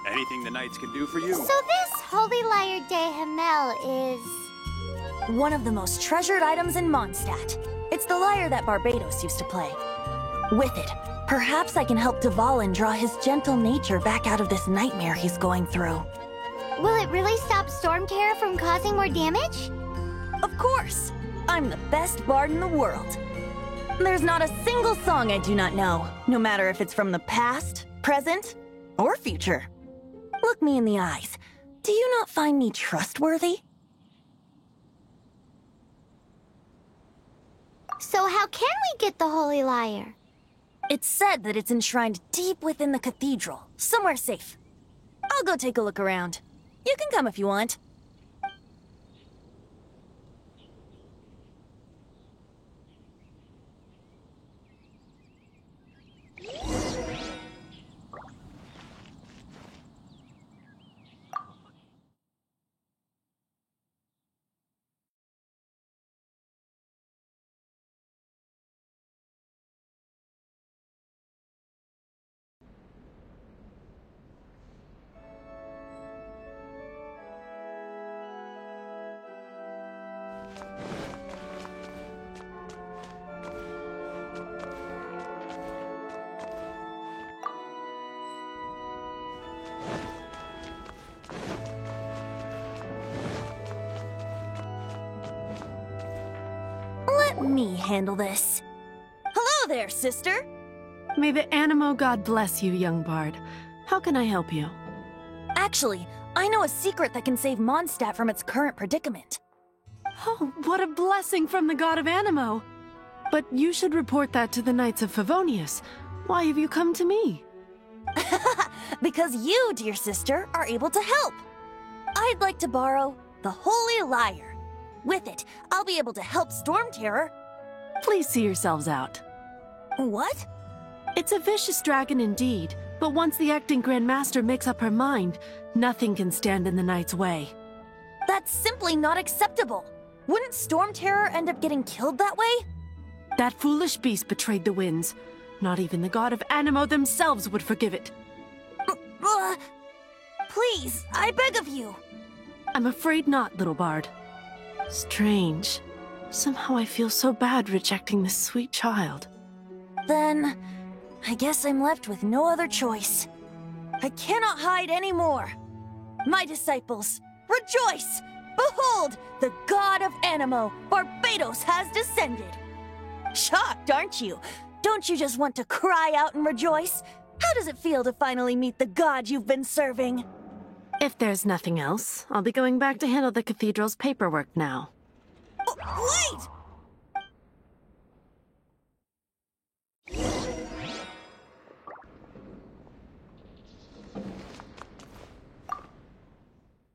Anything the Knights can do for you? So this Holy Lyre de Himmel is... one of the most treasured items in Mondstadt. It's the lyre that Barbatos used to play. With it, perhaps I can help Dvalin draw his gentle nature back out of this nightmare he's going through. Will it really stop Storm Terror from causing more damage? Of course! I'm the best bard in the world. There's not a single song I do not know, no matter if it's from the past, present, or future. Look me in the eyes. Do you not find me trustworthy? So how can we get the Holy Lyre? It's said that it's enshrined deep within the cathedral, somewhere safe. I'll go take a look around. You can come if you want. Let me handle this. Hello there, sister! May the Anemo god bless you, young bard. How can I help you? Actually, I know a secret that can save Mondstadt from its current predicament. Oh, what a blessing from the god of Anemo! But you should report that to the Knights of Favonius. Why have you come to me? Because you, dear sister, are able to help. I'd like to borrow the Holy Lyre. With it, I'll be able to help Storm Terror. Please see yourselves out. What? It's a vicious dragon indeed, but once the acting Grand Master makes up her mind, nothing can stand in the Knight's way. That's simply not acceptable. Wouldn't Storm Terror end up getting killed that way? That foolish beast betrayed the winds. Not even the god of Anemo themselves would forgive it. Please, I beg of you. I'm afraid not, little bard. Strange. Somehow I feel so bad rejecting this sweet child. Then, I guess I'm left with no other choice. I cannot hide anymore. My disciples, rejoice! Behold, the god of Anemo, Barbatos, has descended. Shocked, aren't you? Don't you just want to cry out and rejoice? How does it feel to finally meet the god you've been serving? If there's nothing else, I'll be going back to handle the cathedral's paperwork now. Oh, wait!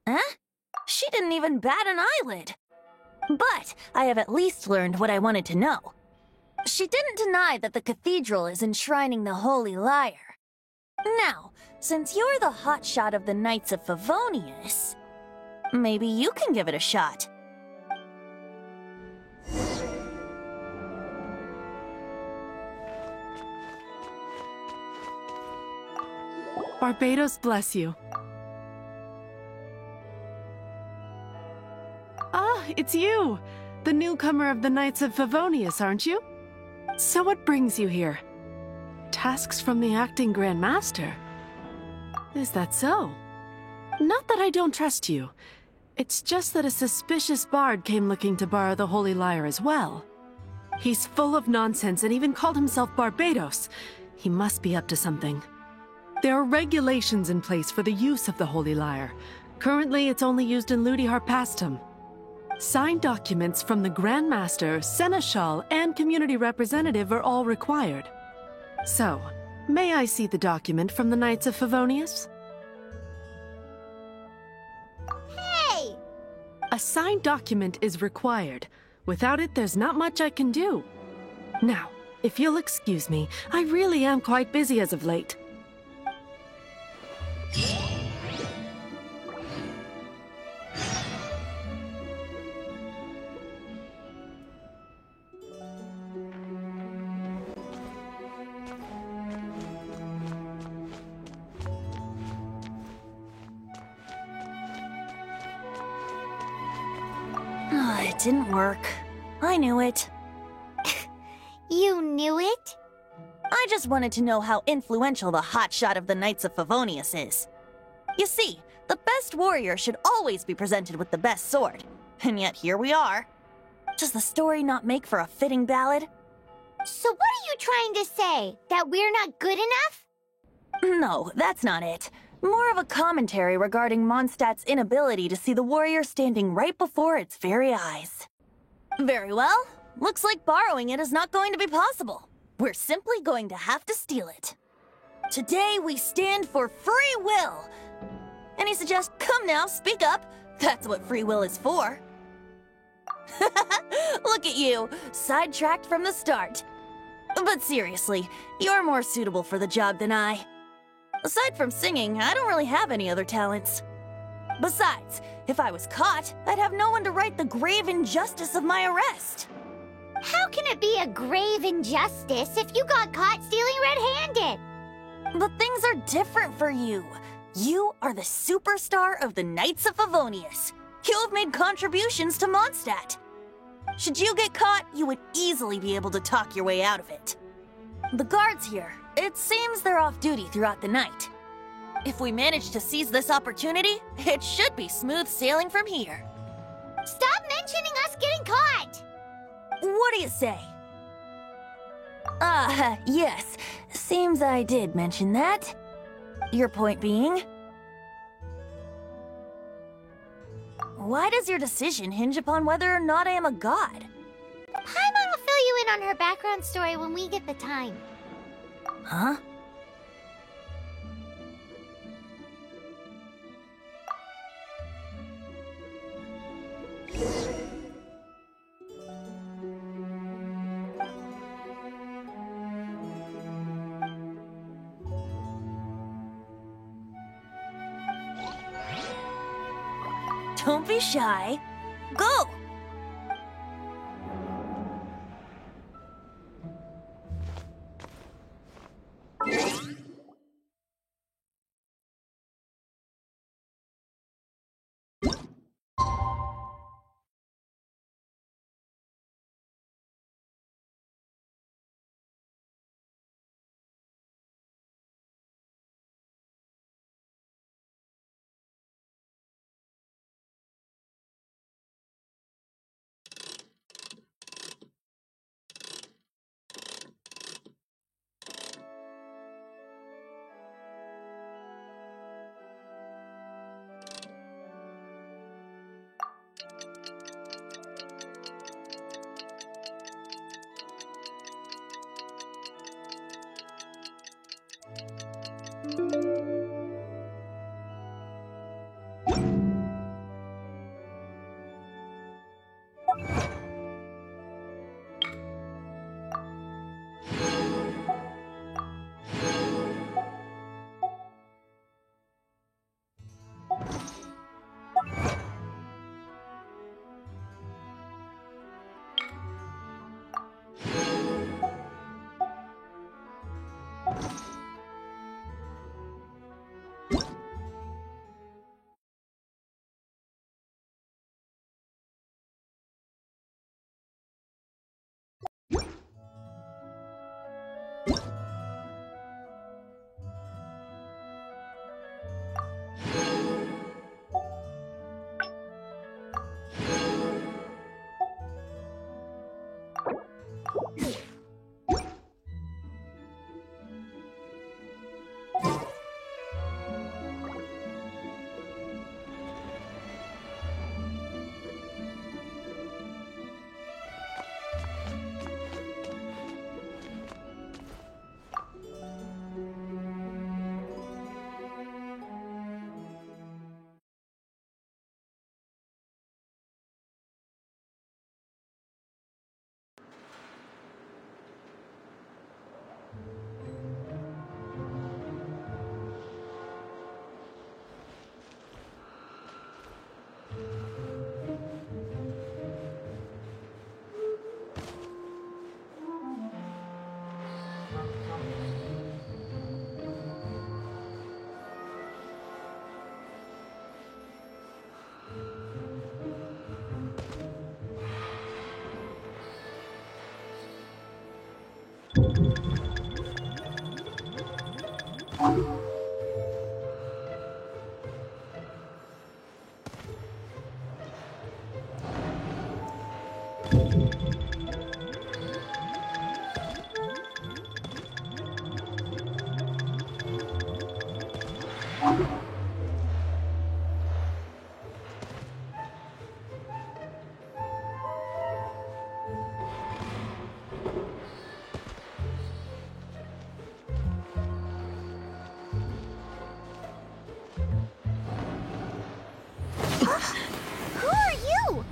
Huh? She didn't even bat an eyelid. But I have at least learned what I wanted to know. She didn't deny that the cathedral is enshrining the Holy Lyre. Now, since you're the hotshot of the Knights of Favonius, maybe you can give it a shot. Barbatos bless you. Ah, it's you! The newcomer of the Knights of Favonius, aren't you? So what brings you here? Tasks from the acting Grand Master? Is that so? Not that I don't trust you. It's just that a suspicious bard came looking to borrow the Holy Lyre as well. He's full of nonsense and even called himself Barbatos. He must be up to something. There are regulations in place for the use of the Holy Lyre. Currently, it's only used in Ludi Harpastum. Signed documents from the Grand Master, Seneschal, and community representative are all required. So, may I see the document from the Knights of Favonius? Hey! A signed document is required. Without it, there's not much I can do. Now, if you'll excuse me, I really am quite busy as of late. It didn't work. I knew it. You knew it? I just wanted to know how influential the hotshot of the Knights of Favonius is. You see, the best warrior should always be presented with the best sword. And yet here we are. Does the story not make for a fitting ballad? So what are you trying to say? That we're not good enough? No, that's not it. More of a commentary regarding Mondstadt's inability to see the warrior standing right before its very eyes. Very well. Looks like borrowing it is not going to be possible. We're simply going to have to steal it. Today we stand for free will. Any suggest, come now, speak up. That's what free will is for. Look at you, sidetracked from the start. But seriously, you're more suitable for the job than I. Aside from singing, I don't really have any other talents. Besides, if I was caught, I'd have no one to right the grave injustice of my arrest. How can it be a grave injustice if you got caught stealing red-handed? But things are different for you. You are the superstar of the Knights of Favonius. You have made contributions to Mondstadt. Should you get caught, you would easily be able to talk your way out of it. The guards here, it seems they're off duty throughout the night. If we manage to seize this opportunity, it should be smooth sailing from here. Stop mentioning us getting caught! What do you say? Yes. Seems I did mention that. Your point being? Why does your decision hinge upon whether or not I am a god? Paimon will fill you in on her background story when we get the time. Huh? Don't be shy. Go! Who are you?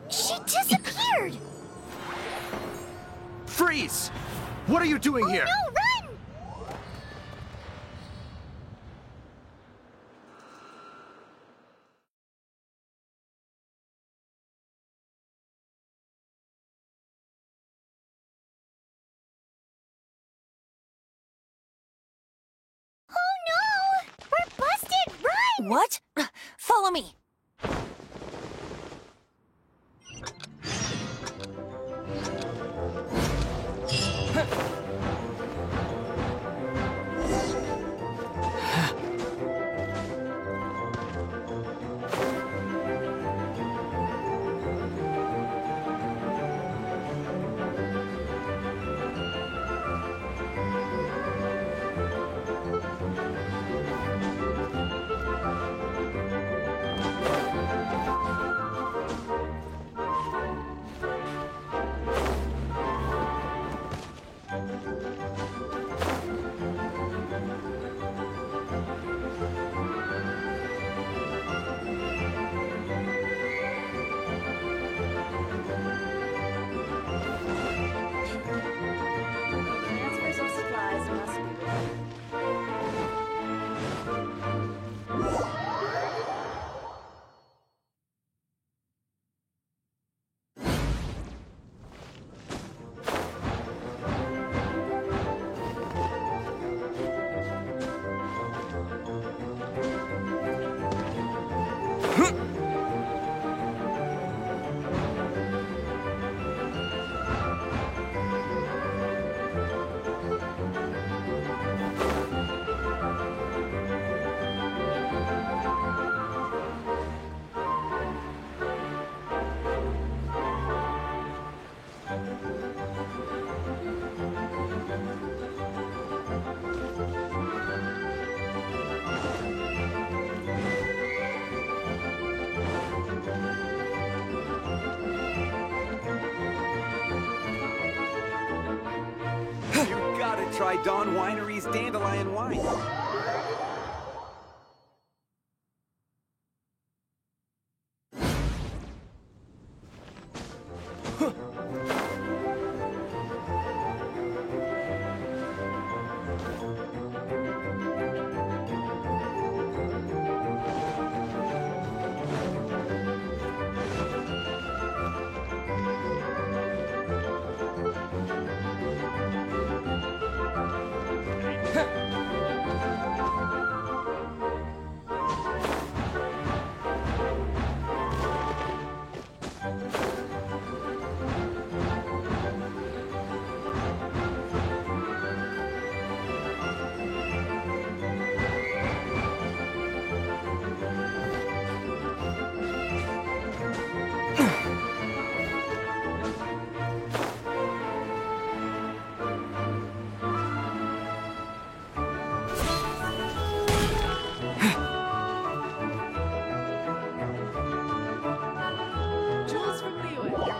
She disappeared! Freeze! What are you doing here? No, run! Oh no! We're busted! Run! What? Follow me. Transfers of supplies must be ready. You gotta try Dawn Winery's Dandelion Wine. Jules from Liyue.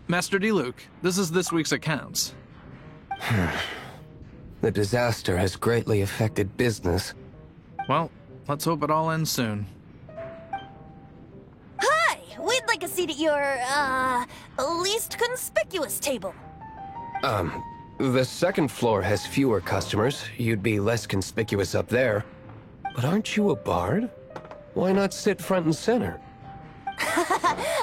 Master Diluc, this is this week's accounts. The disaster has greatly affected business. Well, let's hope it all ends soon. Hi! We'd like a seat at your, least conspicuous table. The second floor has fewer customers. You'd be less conspicuous up there. But aren't you a bard? Why not sit front and center?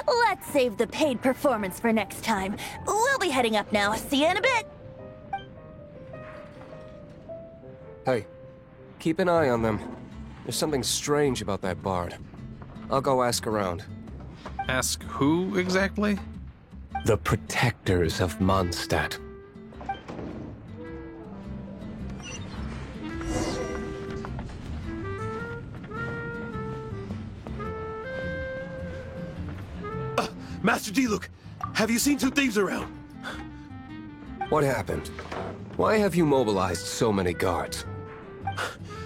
Let's save the paid performance for next time. We'll be heading up now. See you in a bit. Hey, keep an eye on them. There's something strange about that bard. I'll go ask around. Ask who exactly? The Protectors of Mondstadt. Master Diluc, have you seen two thieves around? What happened? Why have you mobilized so many guards?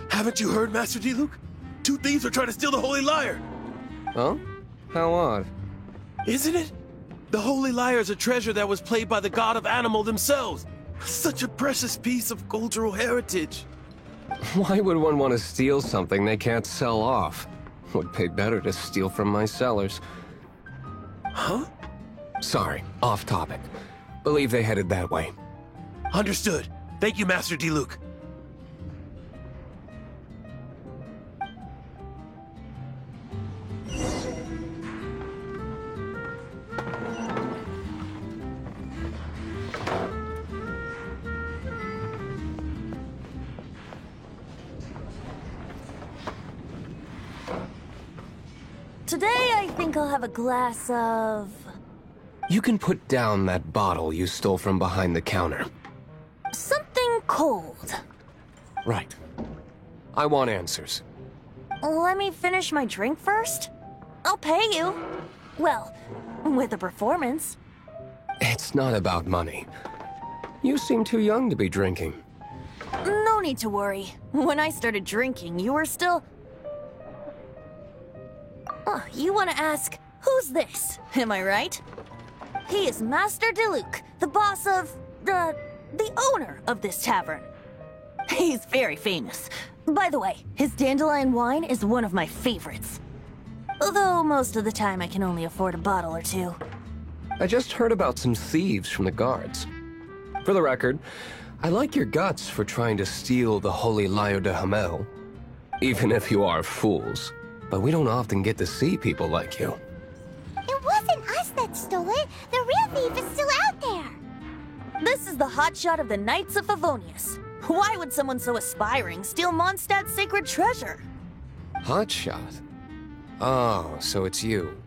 Haven't you heard, Master Diluc? Two thieves are trying to steal the Holy Lyre. Huh? How odd. Isn't it? The Holy Lyre is a treasure that was played by the god of animal themselves. Such a precious piece of cultural heritage. Why would one want to steal something they can't sell off? Would pay better to steal from my sellers. Huh? Sorry, off topic. Believe they headed that way. Understood. Thank you, Master Diluc. Today, I think I'll have a glass of... You can put down that bottle you stole from behind the counter. something cold. Right. I want answers. Let me finish my drink first. I'll pay you. Well, with a performance. It's not about money. You seem too young to be drinking. No need to worry. When I started drinking, you were still... Oh, you want to ask, who's this? Am I right? He is Master Diluc, the boss of... the owner of this tavern. He's very famous. By the way, his dandelion wine is one of my favorites. Although most of the time I can only afford a bottle or two. I just heard about some thieves from the guards. For the record, I like your guts for trying to steal the Holy Lyre de Hamel. Even if you are fools. But we don't often get to see people like you. It wasn't us that stole it. The real thief is still out there. This is the hotshot of the Knights of Favonius. Why would someone so aspiring steal Mondstadt's sacred treasure? Hotshot? Oh, so it's you.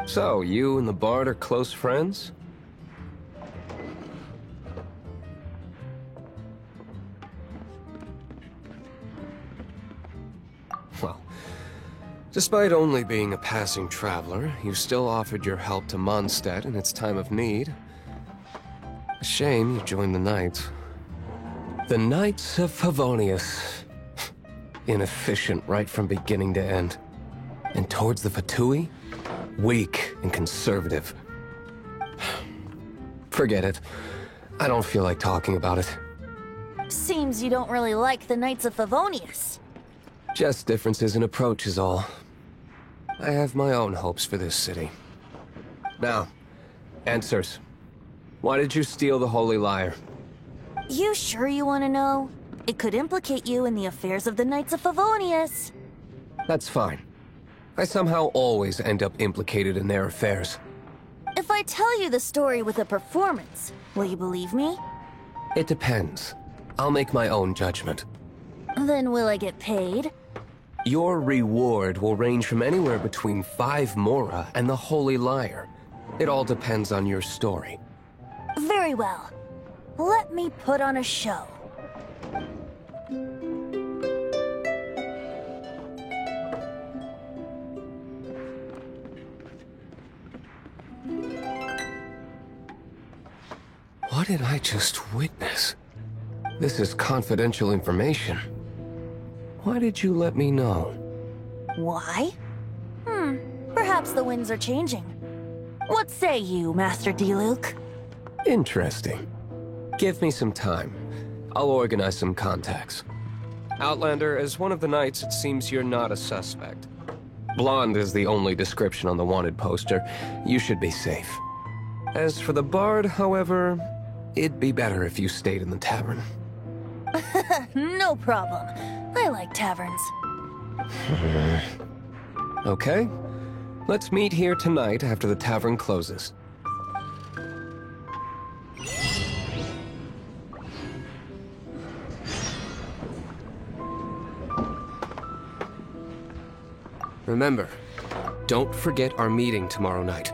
So, you and the Bard are close friends? Well, despite only being a passing traveler, you still offered your help to Mondstadt in its time of need. A shame you joined the Knights. The Knights of Favonius. Inefficient right from beginning to end. And towards the Fatui, weak and conservative. Forget it. I don't feel like talking about it. Seems you don't really like the Knights of Favonius. Just differences in approach is all. I have my own hopes for this city. Now, answers. Why did you steal the Holy Lyre? You sure you want to know? It could implicate you in the affairs of the Knights of Favonius. That's fine. I somehow always end up implicated in their affairs. If I tell you the story with a performance, will you believe me? It depends. I'll make my own judgment. Then will I get paid? Your reward will range from anywhere between 5 Mora and the Holy Lyre. It all depends on your story. Very well. Let me put on a show. What did I just witness? This is confidential information. Why did you let me know? Why? Perhaps the winds are changing. What say you, Master Diluc? Interesting. Give me some time. I'll organize some contacts. Outlander, as one of the knights, it seems you're not a suspect. Blonde is the only description on the wanted poster. You should be safe. As for the bard, however, it'd be better if you stayed in the tavern. No problem. I like taverns. Okay. Let's meet here tonight after the tavern closes. Remember, don't forget our meeting tomorrow night.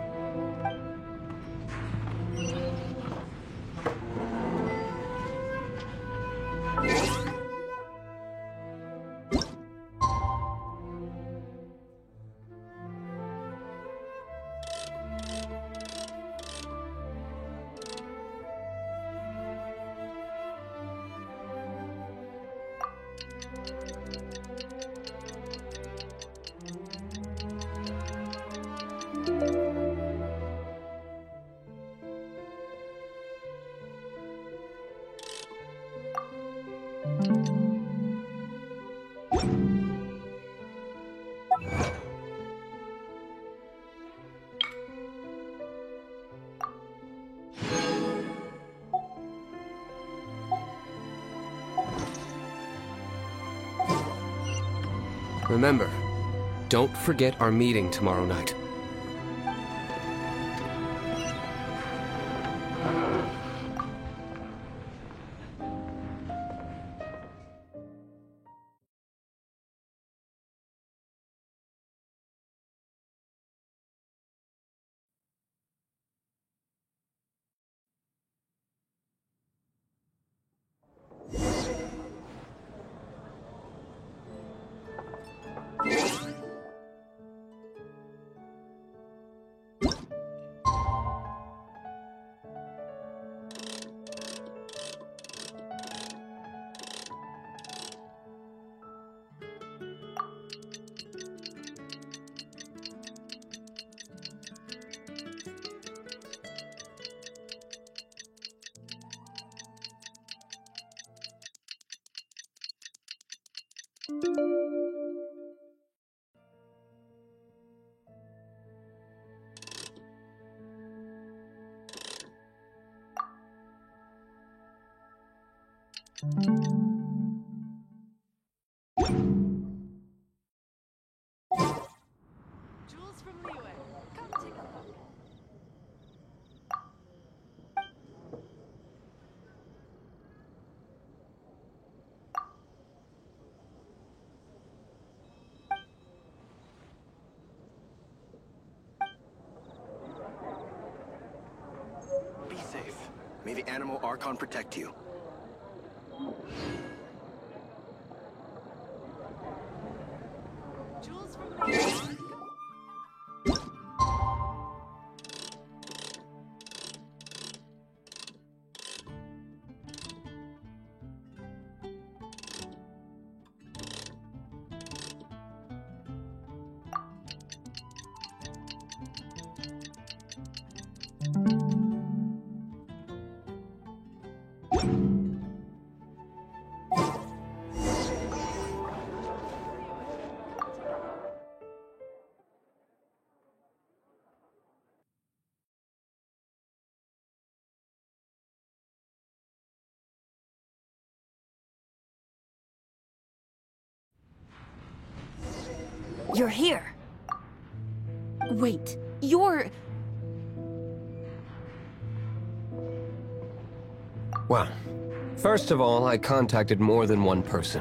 Remember, don't forget our meeting tomorrow night. Jules from Liyue, come take a look. Be safe. May the Animal Archon protect you. Jules from Liyue. You're here. Wait, you're... Well, first of all, I contacted more than one person.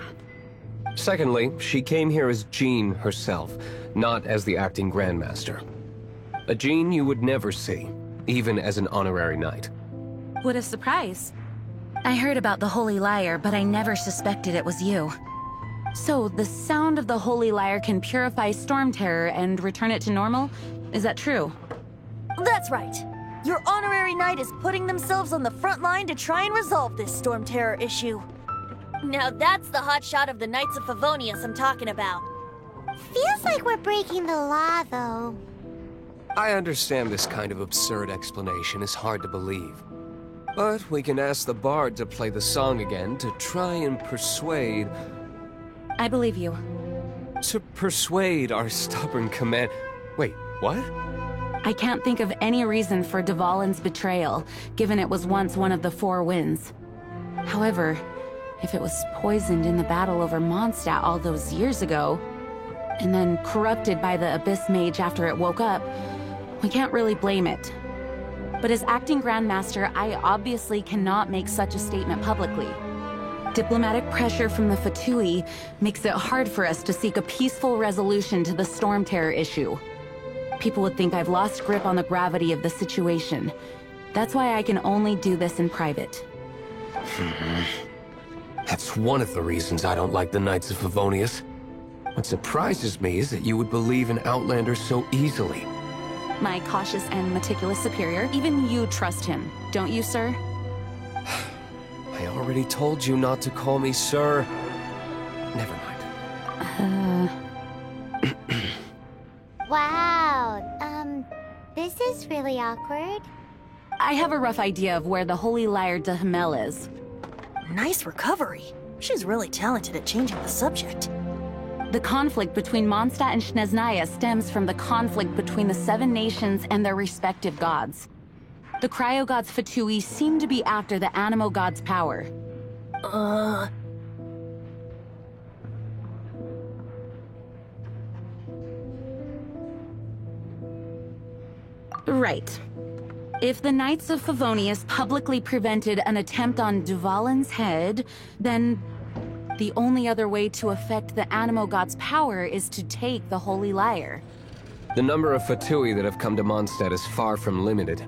Secondly, she came here as Jean herself, not as the acting Grandmaster. A Jean you would never see, even as an honorary knight. What a surprise. I heard about the Holy Lyre, but I never suspected it was you. So, the sound of the Holy Lyre can purify Storm Terror and return it to normal? Is that true? That's right. Your honorary knight is putting themselves on the front line to try and resolve this Storm Terror issue. Now that's the hotshot of the Knights of Favonius I'm talking about. Feels like we're breaking the law, though. I understand this kind of absurd explanation is hard to believe. But we can ask the bard to play the song again to try and persuade... I believe you. To persuade our stubborn command... Wait, what? I can't think of any reason for Dvalin's betrayal, given it was once one of the Four Winds. However, if it was poisoned in the battle over Mondstadt all those years ago, and then corrupted by the Abyss Mage after it woke up, we can't really blame it. But as acting Grand Master, I obviously cannot make such a statement publicly. Diplomatic pressure from the Fatui makes it hard for us to seek a peaceful resolution to the Storm Terror issue. People would think I've lost grip on the gravity of the situation. That's why I can only do this in private. That's one of the reasons I don't like the Knights of Favonius. What surprises me is that you would believe in Outlander so easily. My cautious and meticulous superior, even you trust him, don't you, sir? I already told you not to call me sir. Never mind. Wow, this is really awkward. I have a rough idea of where the Holy Lyre de Hamel is. Nice recovery. She's really talented at changing the subject. The conflict between Mondstadt and Snezhnaya stems from the conflict between the Seven Nations and their respective gods. The Cryo-Gods Fatui seem to be after the Animo God's power. Right. If the Knights of Favonius publicly prevented an attempt on Dvalin's head, then the only other way to affect the Animo God's power is to take the Holy Lyre. The number of Fatui that have come to Mondstadt is far from limited.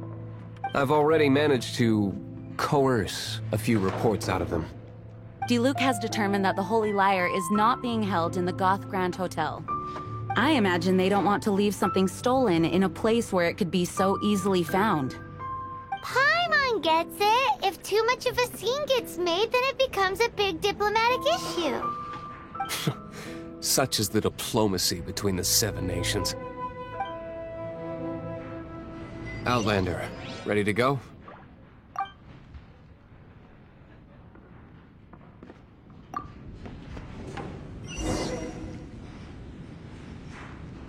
I've already managed to coerce a few reports out of them. Diluc has determined that the Holy Lyre is not being held in the Goth Grand Hotel. I imagine they don't want to leave something stolen in a place where it could be so easily found. Paimon gets it. If too much of a scene gets made, then it becomes a big diplomatic issue. Such is the diplomacy between the Seven Nations. Outlander, ready to go?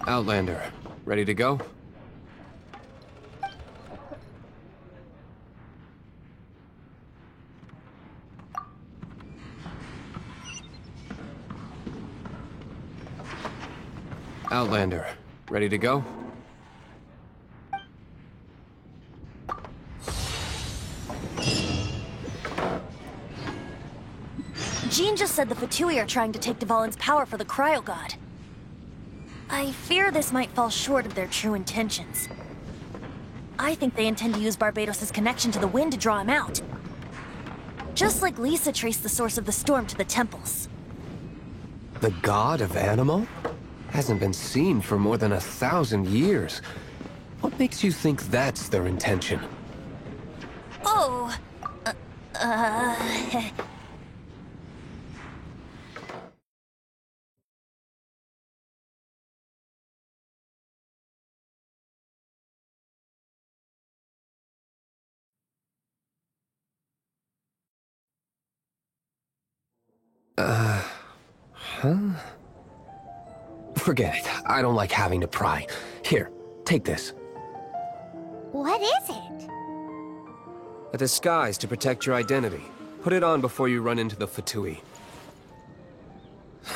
Outlander, ready to go? Outlander, ready to go? Jean just said the Fatui are trying to take Dvalin's power for the Cryo God. I fear this might fall short of their true intentions. I think they intend to use Barbados' connection to the wind to draw him out. Just like Lisa traced the source of the storm to the temples. The god of Animo? Hasn't been seen for more than 1,000 years. What makes you think that's their intention? Oh, Forget it. I don't like having to pry. Here, take this. What is it? A disguise to protect your identity. Put it on before you run into the Fatui.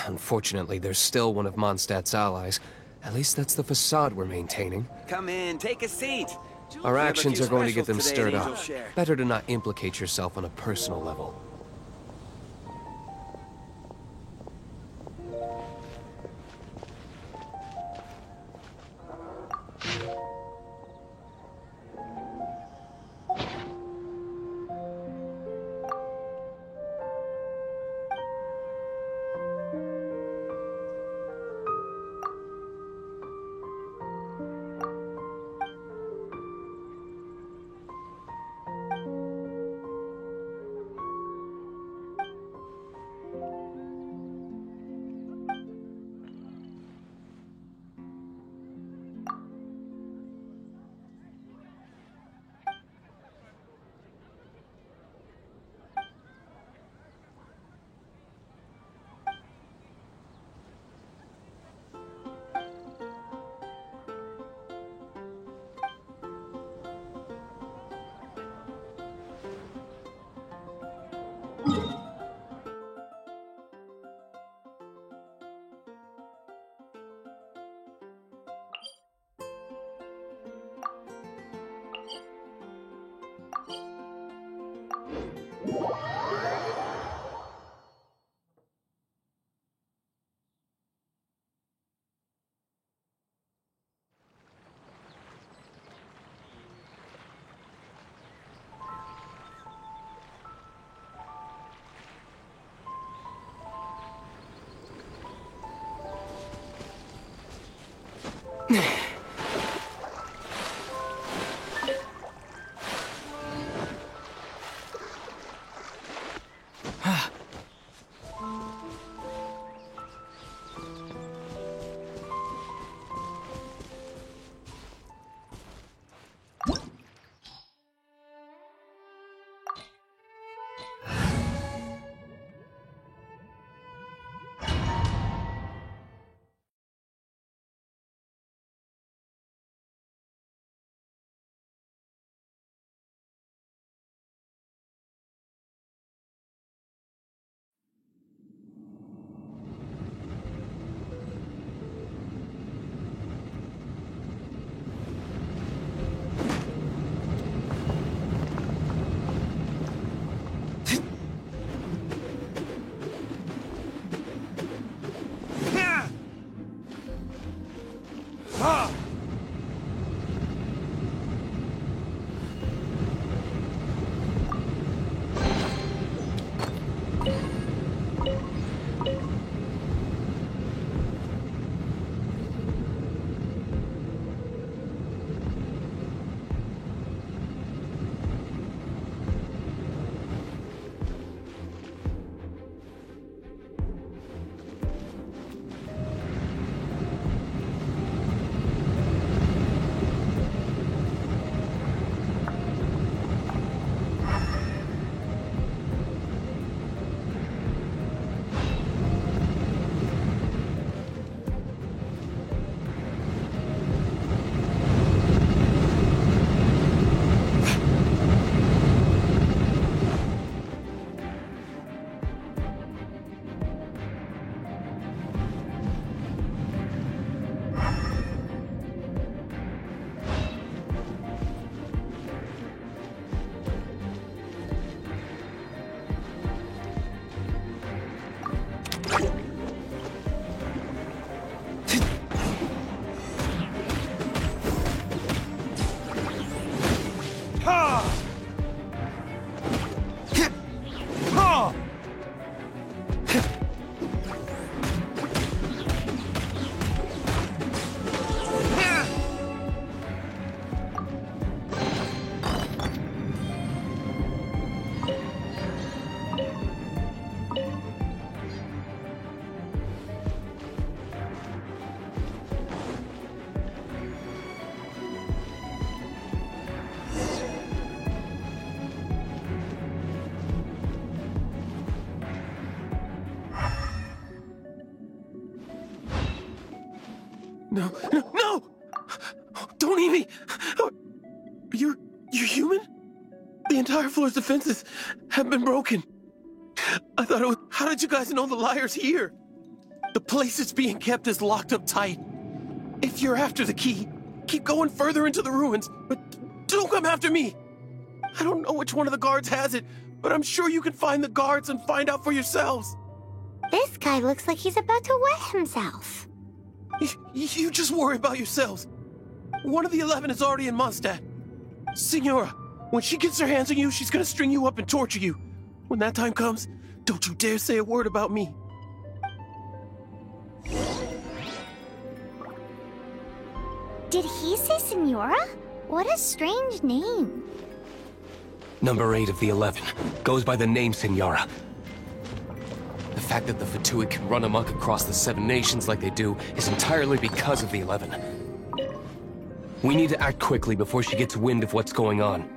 Unfortunately, there's still one of Mondstadt's allies. At least that's the facade we're maintaining. Come in, take a seat. Our We have a actions few are going to get specials them today stirred at up. Angel Share. Better to not implicate yourself on a personal level. No, no, no! Don't eat me! You're human? The entire floor's defenses have been broken. I thought it was... How did you guys know the liar's here? The place it's being kept is locked up tight. If you're after the key, keep going further into the ruins, but don't come after me. I don't know which one of the guards has it, but I'm sure you can find the guards and find out for yourselves. This guy looks like he's about to wet himself. You just worry about yourselves. One of the 11 is already in Mondstadt. Signora, when she gets her hands on you, she's gonna string you up and torture you. When that time comes, don't you dare say a word about me. Did he say Signora? What a strange name. Number 8 of the 11 goes by the name Signora. The fact that the Fatui can run amok across the 7 nations like they do is entirely because of the 11. We need to act quickly before she gets wind of what's going on.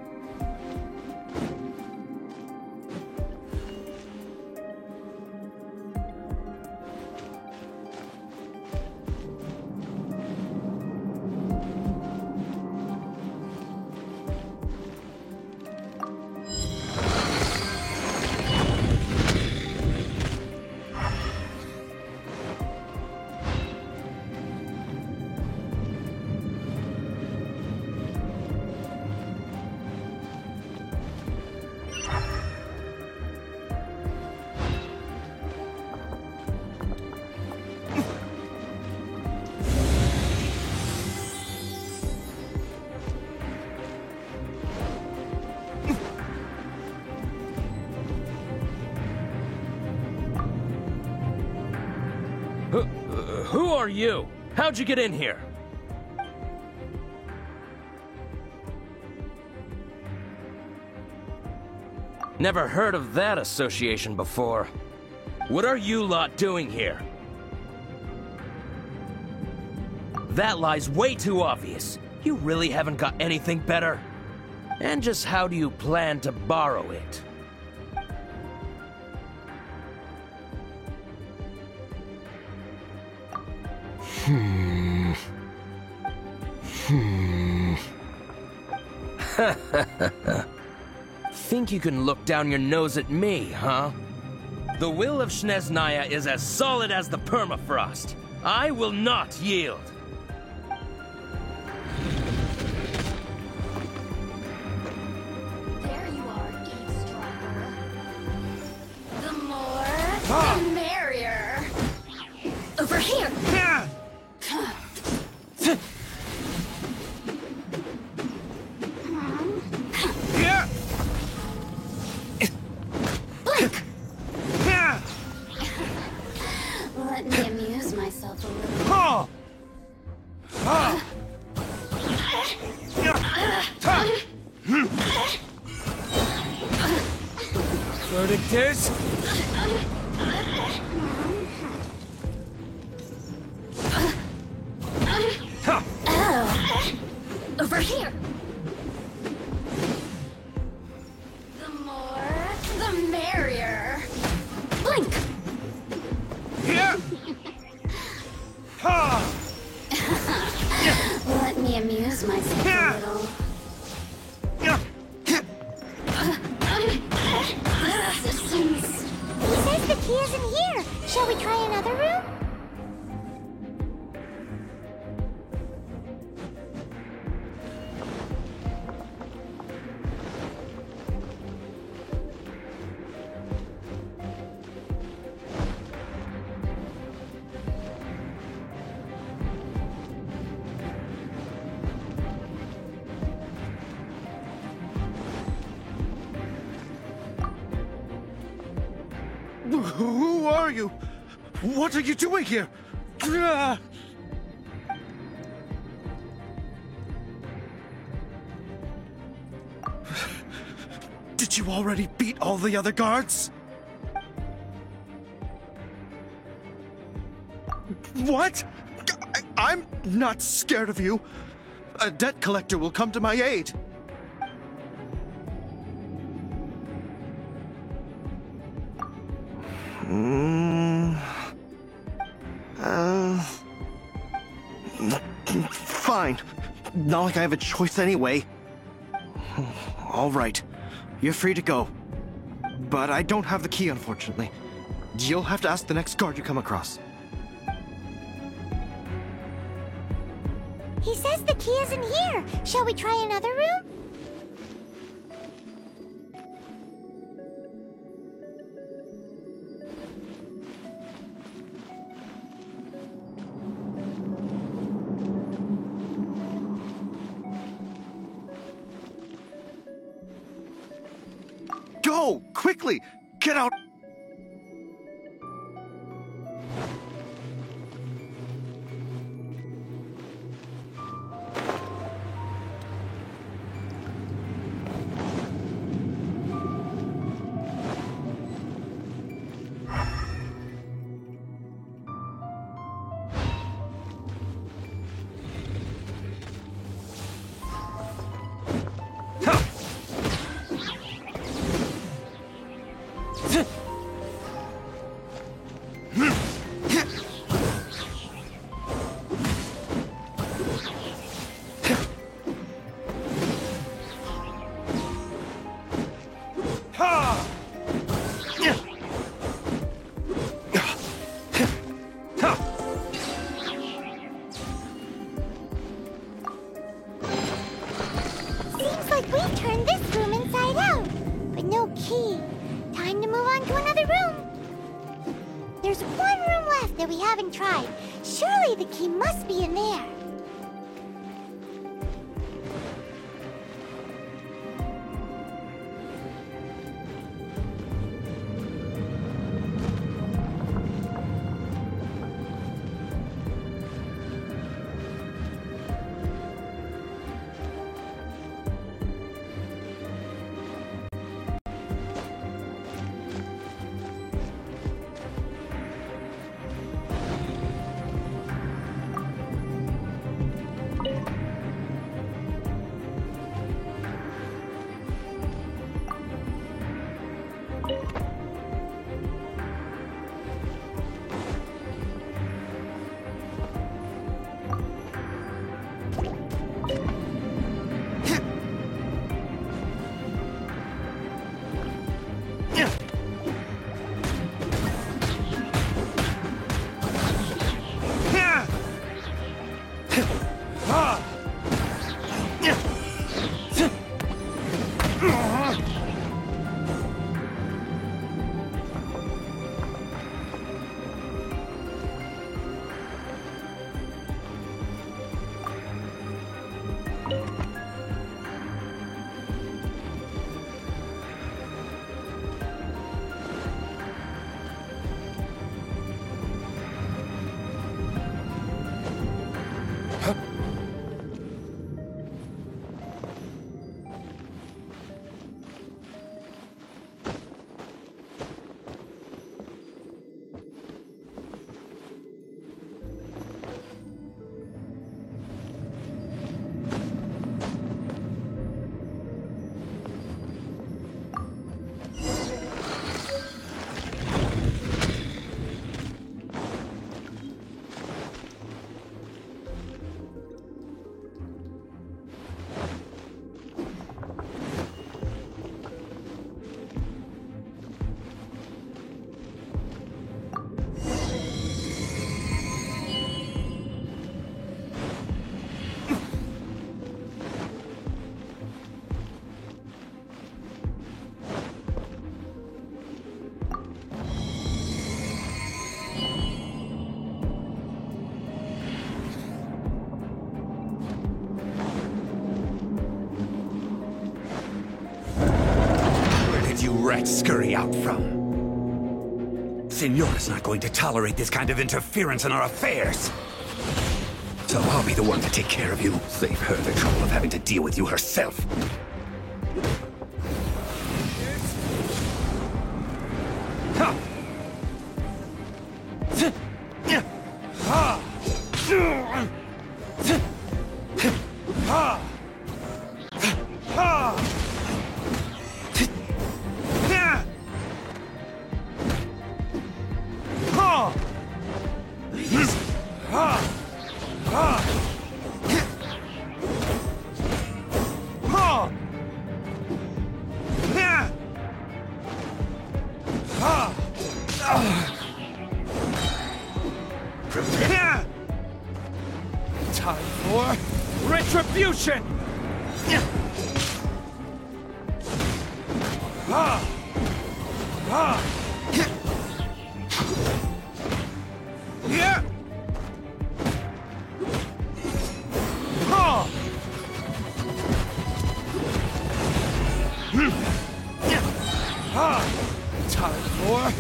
Who are you? How'd you get in here? Never heard of that association before. What are you lot doing here? That lie's way too obvious. You really haven't got anything better? And just how do you plan to borrow it? Think you can look down your nose at me, huh? The will of Snezhnaya is as solid as the permafrost. I will not yield. There you are, eavesdropper. The more, the merrier. Over here! Blink! Let me amuse myself a little. Verdict is... Over here! The more, the merrier. Blink! Let me amuse myself a little. Resistance. He says the key isn't here. Shall we try another room? Who are you? What are you doing here? Did you already beat all the other guards? What? I'm not scared of you. A debt collector will come to my aid. Fine. Not like I have a choice anyway. All right. You're free to go. But I don't have the key, unfortunately. You'll have to ask the next guard you come across. He says the key isn't here. Shall we try another room? Go! Quickly! Get out! Seems like we turned this room inside out, but no key. Time to move on to another room. There's one room left that we haven't tried. Surely the key must be in there. brats scurry out from. Signora's not going to tolerate this kind of interference in our affairs. So I'll be the one to take care of you. Save her the trouble of having to deal with you herself. Time for retribution! Time for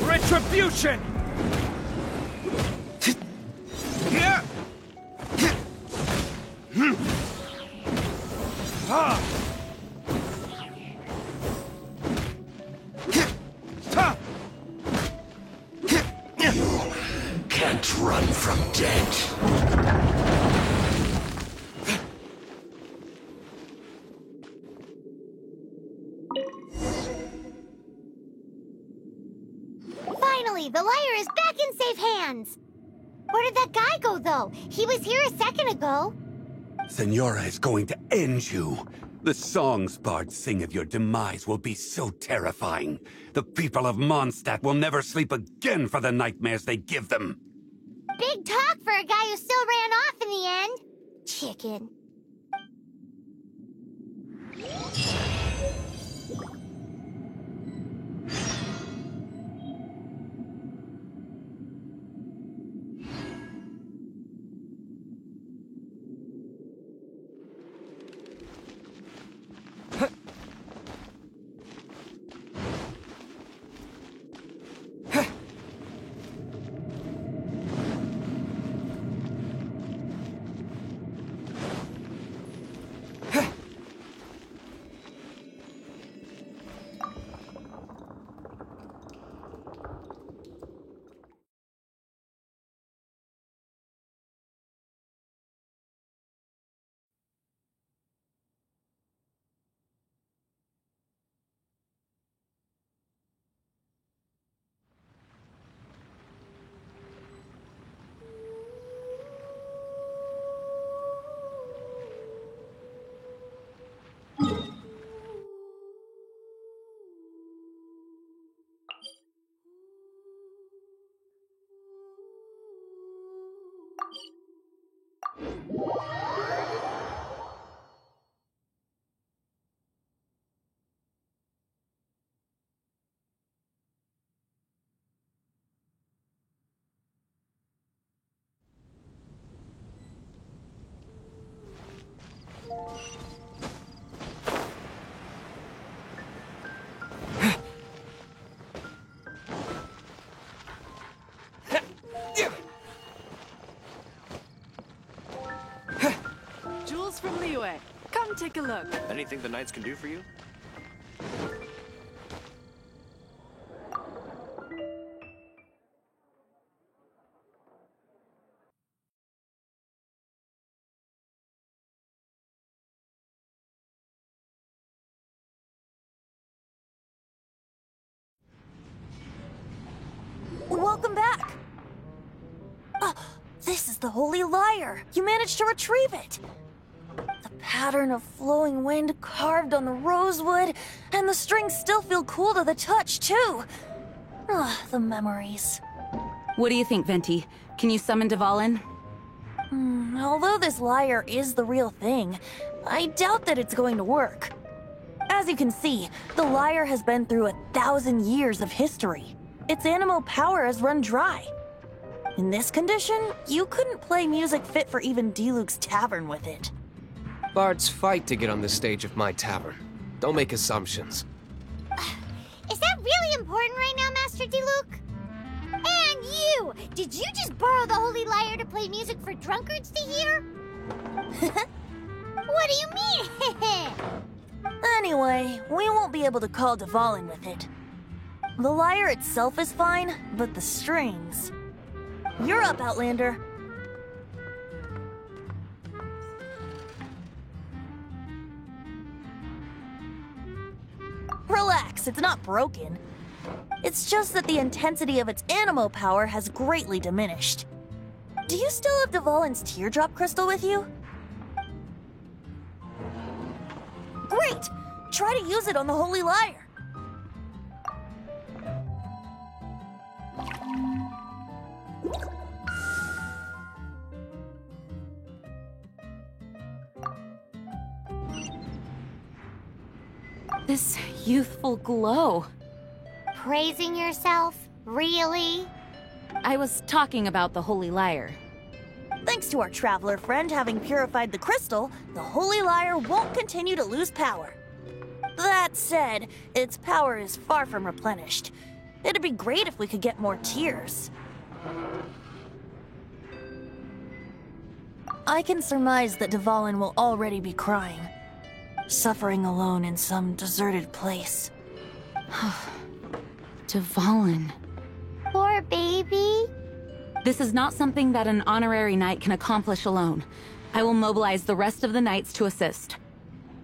retribution! Can't run from death. Finally, the liar is back in safe hands! Where did that guy go, though? He was here a second ago. Signora is going to end you. The songs bards sing of your demise will be so terrifying. The people of Mondstadt will never sleep again for the nightmares they give them. Big talk for a guy who still ran off in the end. Chicken. Jules from Liyue. Come take a look. Anything the Knights can do for you? Welcome back! This is the Holy Lyre! You managed to retrieve it! The pattern of flowing wind carved on the rosewood, and the strings still feel cool to the touch, too! The memories. What do you think, Venti? Can you summon Dvalin? Although this lyre is the real thing, I doubt that it's going to work. As you can see, the lyre has been through 1,000 years of history. Its animal power has run dry. In this condition, you couldn't play music fit for even Diluc's tavern with it. Bards fight to get on the stage of my tavern. Don't make assumptions. that really important right now, Master Diluc? And you! Did you just borrow the Holy Lyre to play music for drunkards to hear? What do you mean? Anyway, we won't be able to call Dvalin with it. The lyre itself is fine, but the strings... You're up, Outlander. Relax, it's not broken. It's just that the intensity of its animo power has greatly diminished. Do you still have Dvalin's teardrop crystal with you? Great! Try to use it on the Holy Lyre. This youthful glow. Praising yourself? Really? I was talking about the Holy Lyre. Thanks to our traveler friend having purified the crystal, the Holy Lyre won't continue to lose power. That said, its power is far from replenished. It'd be great if we could get more tears. I can surmise that Dvalin will already be crying, suffering alone in some deserted place. Dvalin. Poor baby. This is not something that an honorary knight can accomplish alone. I will mobilize the rest of the knights to assist.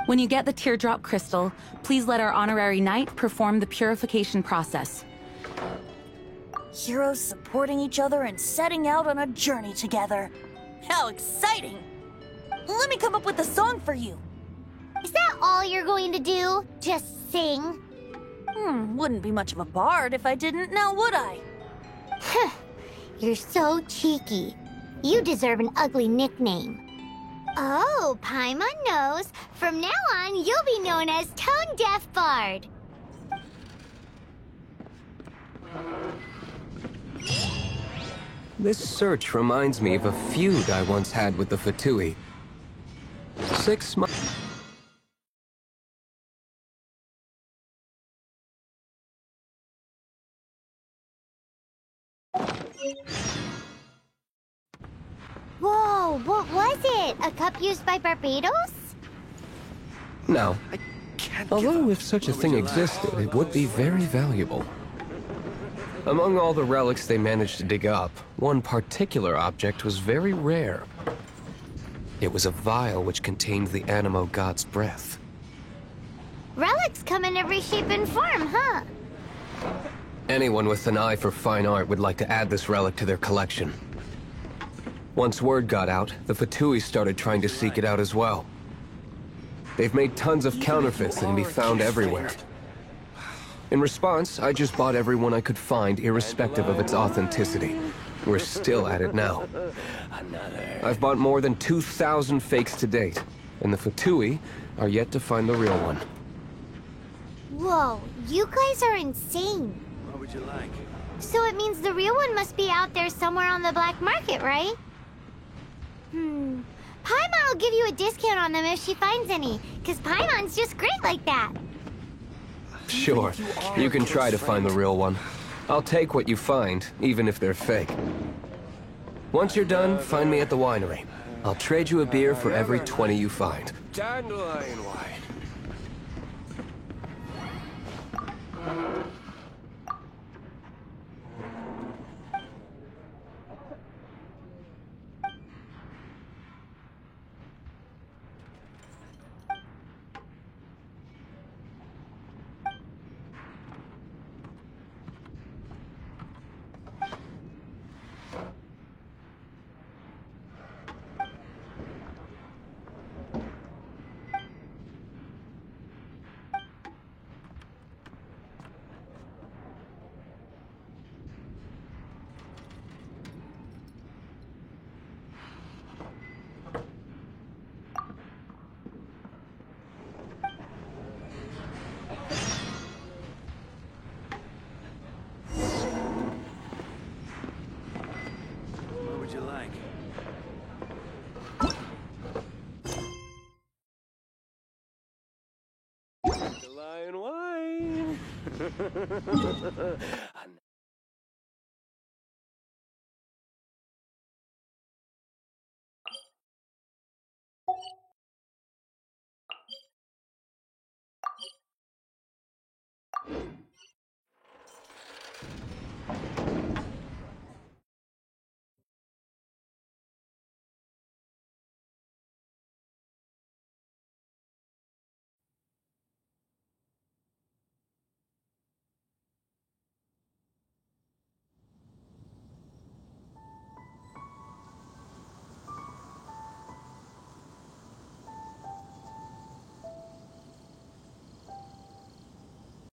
When you get the teardrop crystal, please let our honorary knight perform the purification process. Heroes supporting each other and setting out on a journey together. How exciting! Let me come up with a song for you. Is that all you're going to do? Just sing? Wouldn't be much of a bard if I didn't, now would I? You're so cheeky. You deserve an ugly nickname. Oh, Paimon knows. From now on, you'll be known as Tone Deaf Bard. This search reminds me of a feud I once had with the Fatui. 6 months... Whoa, what was it? A cup used by Barbados? No. Although if such a thing existed, it would be very valuable. Among all the relics they managed to dig up, one particular object was very rare. It was a vial which contained the Animo god's breath. Relics come in every shape and form, huh? Anyone with an eye for fine art would like to add this relic to their collection. Once word got out, the Fatui started trying to seek it out as well. They've made tons of counterfeits that can be found everywhere. In response, I just bought every one I could find, irrespective of its authenticity. We're still at it now. I've bought more than 2,000 fakes to date, and the Fatui are yet to find the real one. Whoa, you guys are insane. What would you like? So it means the real one must be out there somewhere on the black market, right? Paimon will give you a discount on them if she finds any, because Paimon's just great like that. Sure, you can try to find the real one. I'll take what you find, even if they're fake. Once you're done, find me at the winery. I'll trade you a beer for every 20 you find. Dandelion wine. What would you like? Dandelion wine.